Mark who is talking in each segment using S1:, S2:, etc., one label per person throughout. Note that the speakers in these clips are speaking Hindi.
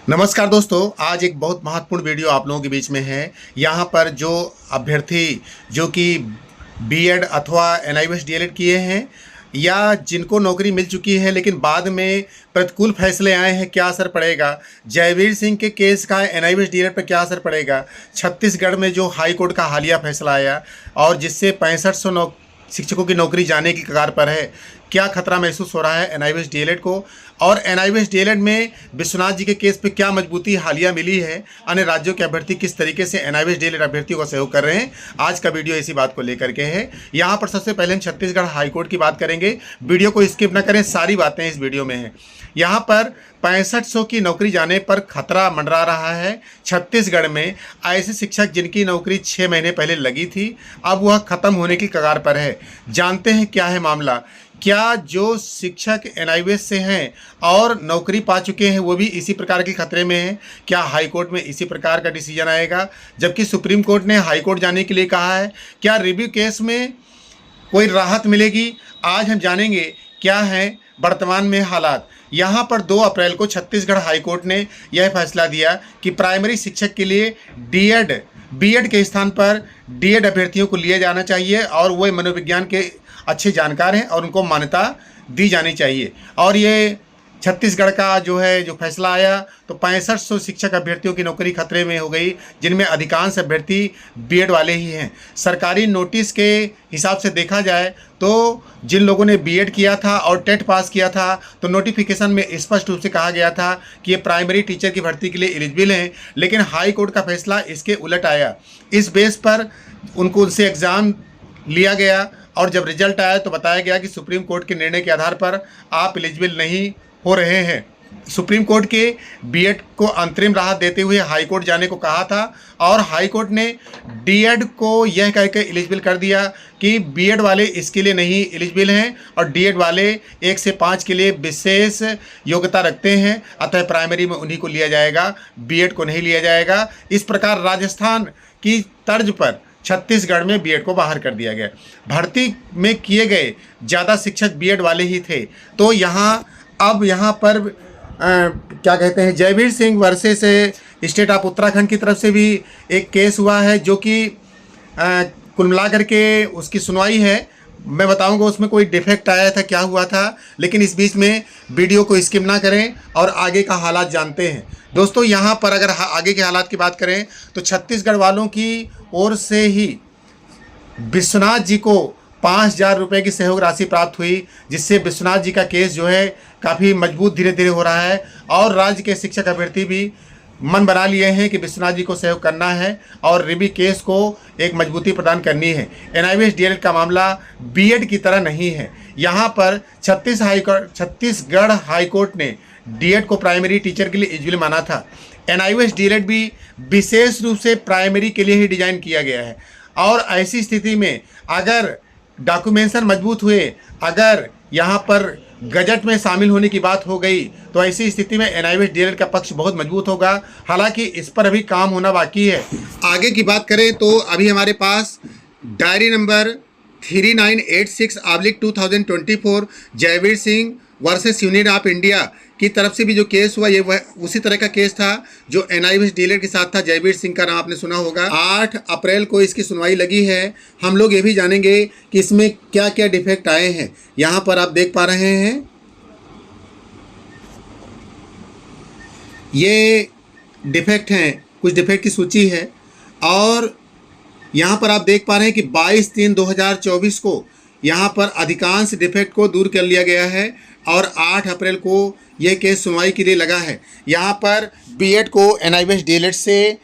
S1: नमस्कार दोस्तों, आज एक बहुत महत्वपूर्ण वीडियो आप लोगों के बीच में है। यहाँ पर जो अभ्यर्थी जो कि बीएड अथवा एनआईवीएस डीएलएड किए हैं या जिनको नौकरी मिल चुकी है लेकिन बाद में प्रतिकूल फैसले आए हैं, क्या असर पड़ेगा? जयवीर सिंह के केस का एनआईवीएस डीएलएड पर क्या असर पड़ेगा? छत्तीसगढ़ में जो हाई कोर्ट का हालिया फैसला आया और जिससे 6500 शिक्षकों की नौकरी जाने की कगार पर है, क्या खतरा महसूस हो रहा है एनआईवीएस डीएलएड को? और एनआईवीएस डीएलएड में विश्वनाथ जी के केस पे क्या मजबूती हालिया मिली है? अन्य राज्यों के अभ्यर्थी किस तरीके से एनआईवीएस डीएलएड अभ्यर्थियों का सहयोग कर रहे हैं? आज का वीडियो इसी बात को लेकर के है। यहाँ पर सबसे पहले हम छत्तीसगढ़ हाईकोर्ट की बात करेंगे। वीडियो को स्किप न करें, सारी बातें इस वीडियो में हैं। यहाँ पर 6500 की नौकरी जाने पर खतरा मंडरा रहा है। छत्तीसगढ़ में ऐसे शिक्षक जिनकी नौकरी 6 महीने पहले लगी थी, अब वह खत्म होने की कगार पर है। जानते हैं क्या है मामला? क्या जो शिक्षक एनआईवीएस से हैं और नौकरी पा चुके हैं वो भी इसी प्रकार के खतरे में हैं? क्या हाई कोर्ट में इसी प्रकार का डिसीजन आएगा, जबकि सुप्रीम कोर्ट ने हाई कोर्ट जाने के लिए कहा है? क्या रिव्यू केस में कोई राहत मिलेगी? आज हम जानेंगे क्या है वर्तमान में हालात। यहाँ पर 2 अप्रैल को छत्तीसगढ़ हाईकोर्ट ने यह फैसला दिया कि प्राइमरी शिक्षक के लिए बीएड के स्थान पर डीएड अभ्यर्थियों को लिया जाना चाहिए और वो मनोविज्ञान के अच्छे जानकार हैं और उनको मान्यता दी जानी चाहिए। और ये छत्तीसगढ़ का जो फैसला आया तो 6500 शिक्षक अभ्यर्थियों की नौकरी खतरे में हो गई, जिनमें अधिकांश अभ्यर्थी बीएड वाले ही हैं। सरकारी नोटिस के हिसाब से देखा जाए तो जिन लोगों ने बीएड किया था और टेट पास किया था तो नोटिफिकेशन में स्पष्ट रूप से कहा गया था कि ये प्राइमरी टीचर की भर्ती के लिए एलिजिबल हैं, लेकिन हाई कोर्ट का फैसला इसके उलट आया। इस बेस पर उनसे एग्ज़ाम लिया गया और जब रिजल्ट आया तो बताया गया कि सुप्रीम कोर्ट के निर्णय के आधार पर आप एलिजिबल नहीं हो रहे हैं। सुप्रीम कोर्ट के बीएड को अंतरिम राहत देते हुए हाई कोर्ट जाने को कहा था और हाई कोर्ट ने डीएड को यह कह के एलिजिबल कर दिया कि बीएड वाले इसके लिए नहीं एलिजिबल हैं और डीएड वाले 1 से 5 के लिए विशेष योग्यता रखते हैं, अतः प्राइमरी में उन्हीं को लिया जाएगा, बीएड को नहीं लिया जाएगा। इस प्रकार राजस्थान की तर्ज पर छत्तीसगढ़ में बीएड को बाहर कर दिया गया। भर्ती में किए गए ज़्यादा शिक्षक बीएड वाले ही थे। तो यहाँ पर क्या कहते हैं, Jaiveer Singh versus state of Uttarakhand की तरफ से भी एक केस हुआ है जो कि कुल मिला करके उसकी सुनवाई है। मैं बताऊंगा उसमें कोई डिफेक्ट आया था, क्या हुआ था, लेकिन इस बीच में वीडियो को स्किप ना करें और आगे का हालात जानते हैं। दोस्तों, यहाँ पर अगर आगे के हालात की बात करें तो छत्तीसगढ़ वालों की ओर से ही विश्वनाथ जी को 5000 रुपये की सहयोग राशि प्राप्त हुई, जिससे विश्वनाथ जी का केस काफ़ी मजबूत धीरे धीरे हो रहा है और राज्य के शिक्षक अभ्यर्थी भी मन बना लिए हैं कि विश्वनाथ जी को सहयोग करना है और रिव्यू केस को एक मजबूती प्रदान करनी है। एनआईवीएस डीएलएड का मामला बीएड की तरह नहीं है। यहाँ पर छत्तीसगढ़ हाईकोर्ट ने डीएड को प्राइमरी टीचर के लिए एलिजिबल माना था। एनआईवीएस डीएलएड भी विशेष रूप से प्राइमरी के लिए ही डिजाइन किया गया है और ऐसी स्थिति में अगर डॉक्यूमेंटेशन मजबूत हुए, अगर यहाँ पर गजट में शामिल होने की बात हो गई तो ऐसी स्थिति में एनआईवीएस डीएलएड का पक्ष बहुत मजबूत होगा। हालांकि इस पर अभी काम होना बाकी है। आगे की बात करें तो अभी हमारे पास diary number 3986/2024 Jaiveer Singh versus union of India की तरफ से भी जो केस हुआ, ये उसी तरह का केस था जो एनआईवीएस डीएलएड के साथ था। जयवीर सिंह का नाम आपने सुना होगा। 8 अप्रैल को इसकी सुनवाई लगी है। हम लोग ये भी जानेंगे कि इसमें क्या क्या डिफेक्ट आए हैं। यहाँ पर आप देख पा रहे हैं, ये डिफेक्ट हैं, कुछ डिफेक्ट की सूची है और यहाँ पर आप देख पा रहे हैं कि 22/3/2024 को यहाँ पर अधिकांश डिफेक्ट को दूर कर लिया गया है और 8 अप्रैल को यह केस सुनवाई के लिए लगा है। यहाँ पर बीएड को एनआईवीएस डीएलएड से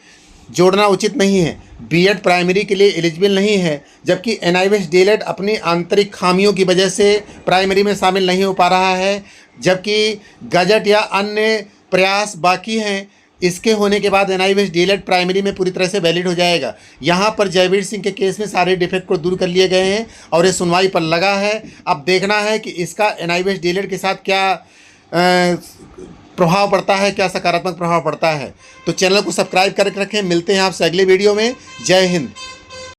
S1: जोड़ना उचित नहीं है। बीएड प्राइमरी के लिए एलिजिबल नहीं है, जबकि एनआईवीएस डीएलएड अपनी आंतरिक खामियों की वजह से प्राइमरी में शामिल नहीं हो पा रहा है, जबकि गजट या अन्य प्रयास बाकी हैं। इसके होने के बाद एनआईवीएस डीएलएड प्राइमरी में पूरी तरह से वैलिड हो जाएगा। यहाँ पर जयवीर सिंह के केस में सारे डिफेक्ट को दूर कर लिए गए हैं और ये सुनवाई पर लगा है। अब देखना है कि इसका एनआईवीएस डीएलएड के साथ क्या प्रभाव पड़ता है, क्या सकारात्मक प्रभाव पड़ता है। तो चैनल को सब्सक्राइब करके रखें। मिलते हैं आपसे अगले वीडियो में। जय हिंद।